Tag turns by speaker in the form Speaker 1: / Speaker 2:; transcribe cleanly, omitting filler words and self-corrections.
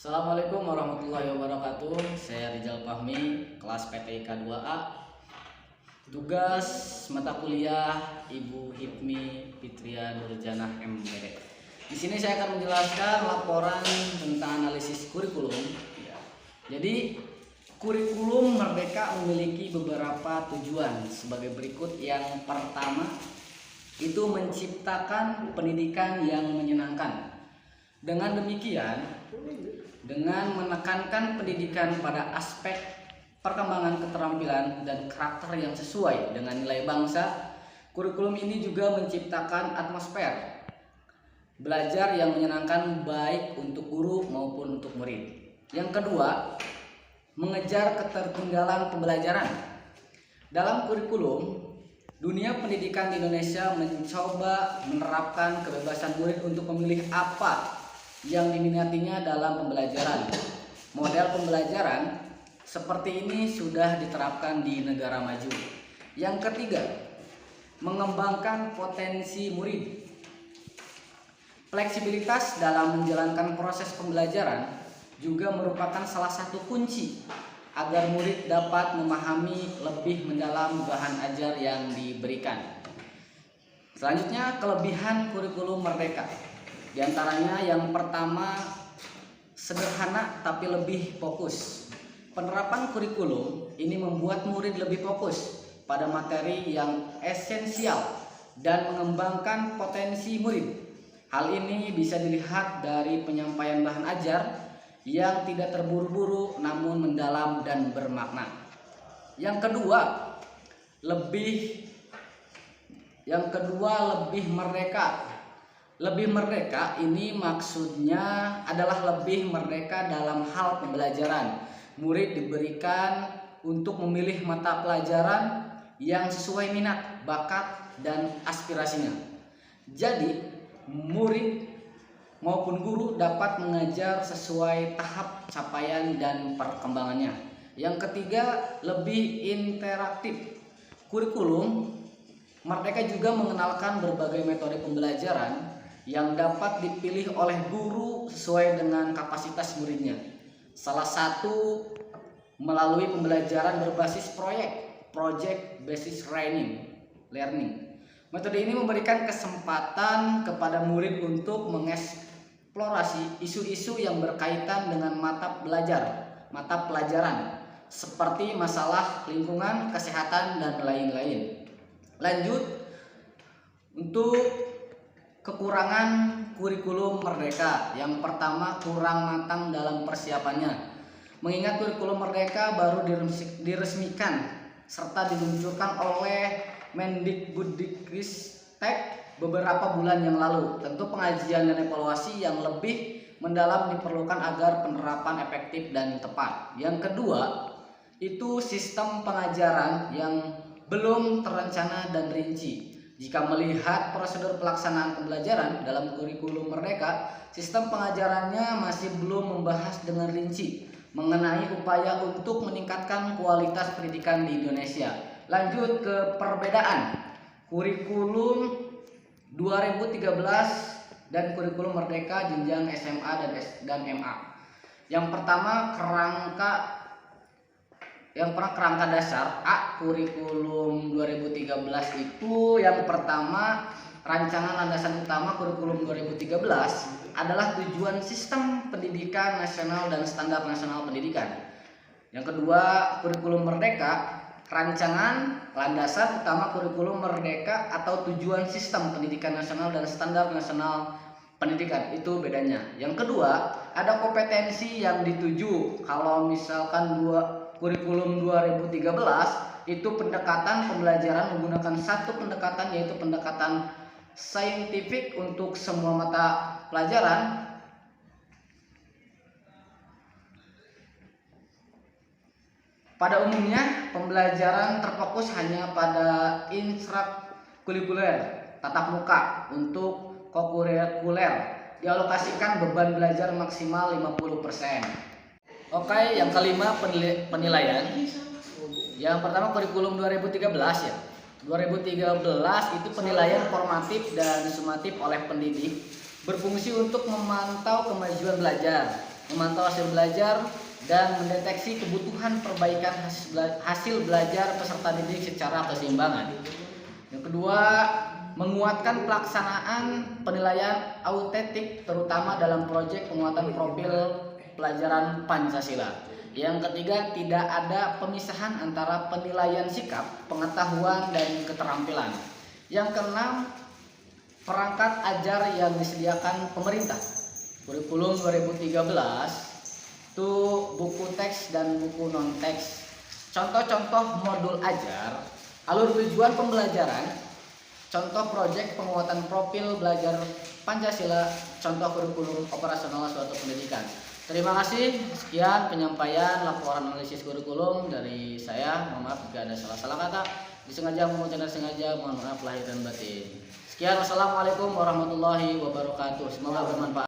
Speaker 1: Assalamualaikum warahmatullahi wabarakatuh. Saya Rizal Fahmi, kelas PTIK 2A. Tugas mata kuliah Ibu Hipmi Fitria Nurjanah MPD. Di sini saya akan menjelaskan laporan tentang analisis kurikulum. Jadi, kurikulum Merdeka memiliki beberapa tujuan sebagai berikut. Yang pertama, itu menciptakan pendidikan yang menyenangkan. Dengan demikian, dengan menekankan pendidikan pada aspek perkembangan keterampilan dan karakter yang sesuai dengan nilai bangsa, kurikulum ini juga menciptakan atmosfer belajar yang menyenangkan baik untuk guru maupun untuk murid. Yang kedua, mengejar ketertinggalan pembelajaran. Dalam kurikulum, dunia pendidikan di Indonesia mencoba menerapkan kebebasan murid untuk memilih apa yang diminatinya dalam pembelajaran. Model pembelajaran seperti ini sudah diterapkan di negara maju. Yang ketiga, mengembangkan potensi murid. Fleksibilitas dalam menjalankan proses pembelajaran juga merupakan salah satu kunci agar murid dapat memahami lebih mendalam bahan ajar yang diberikan. Selanjutnya, kelebihan kurikulum Merdeka. Di antaranya yang pertama, sederhana tapi lebih fokus. Penerapan kurikulum ini membuat murid lebih fokus pada materi yang esensial dan mengembangkan potensi murid. Hal ini bisa dilihat dari penyampaian bahan ajar yang tidak terburu-buru namun mendalam dan bermakna. Yang kedua, lebih merdeka. Lebih merdeka ini maksudnya adalah lebih merdeka dalam hal pembelajaran. Murid diberikan untuk memilih mata pelajaran yang sesuai minat, bakat, dan aspirasinya. Jadi, murid maupun guru dapat mengajar sesuai tahap capaian dan perkembangannya. Yang ketiga, lebih interaktif. Kurikulum Merdeka juga mengenalkan berbagai metode pembelajaran yang dapat dipilih oleh guru sesuai dengan kapasitas muridnya. Salah satu melalui pembelajaran berbasis project basis learning. Metode ini memberikan kesempatan kepada murid untuk mengeksplorasi isu-isu yang berkaitan dengan mata pelajaran seperti masalah lingkungan, kesehatan, dan lain-lain. Lanjut, untuk kekurangan kurikulum Merdeka. Yang pertama, kurang matang dalam persiapannya. Mengingat kurikulum Merdeka baru diresmikan serta diluncurkan oleh Mendikbudristek beberapa bulan yang lalu. Tentu pengajian dan evaluasi yang lebih mendalam diperlukan agar penerapan efektif dan tepat. Yang kedua, itu sistem pengajaran yang belum terencana dan rinci. Jika melihat prosedur pelaksanaan pembelajaran dalam kurikulum Merdeka, sistem pengajarannya masih belum membahas dengan rinci mengenai upaya untuk meningkatkan kualitas pendidikan di Indonesia. Lanjut ke perbedaan kurikulum 2013 dan kurikulum Merdeka jenjang SMA dan MA. Yang pertama, kerangka dasar kurikulum 2013 itu yang pertama, rancangan landasan utama kurikulum 2013 adalah tujuan sistem pendidikan nasional dan standar nasional pendidikan. Yang kedua, kurikulum Merdeka, rancangan landasan utama kurikulum Merdeka atau tujuan sistem pendidikan nasional dan standar nasional pendidikan. Itu bedanya. Yang kedua, ada kompetensi yang dituju. Kalau misalkan kurikulum 2013 itu pendekatan pembelajaran menggunakan satu pendekatan, yaitu pendekatan saintifik untuk semua mata pelajaran. Pada umumnya pembelajaran terfokus hanya pada intrakurikuler, tatap muka. Untuk kokurikuler dialokasikan beban belajar maksimal 50%. Oke, yang kelima, penilaian. Yang pertama, kurikulum 2013 ya. 2013 itu penilaian formatif dan sumatif oleh pendidik berfungsi untuk memantau kemajuan belajar, memantau hasil belajar, dan mendeteksi kebutuhan perbaikan hasil belajar peserta didik secara keseimbangan. Yang kedua, menguatkan pelaksanaan penilaian autentik terutama dalam proyek penguatan profil pelajaran Pancasila. Yang ketiga, tidak ada pemisahan antara penilaian sikap, pengetahuan, dan keterampilan. Yang keenam, perangkat ajar yang disediakan pemerintah. Kurikulum 2013 itu buku teks dan buku non teks, contoh-contoh modul ajar, alur tujuan pembelajaran, contoh proyek penguatan profil belajar Pancasila, contoh kurikulum operasional suatu pendidikan. Terima kasih, sekian penyampaian laporan analisis kurikulum dari saya. Mohon maaf jika ada salah-salah kata, disengaja maupun tidak sengaja, mohon maaf lahir dan batin. Sekian, wassalamualaikum warahmatullahi wabarakatuh. Semoga bermanfaat.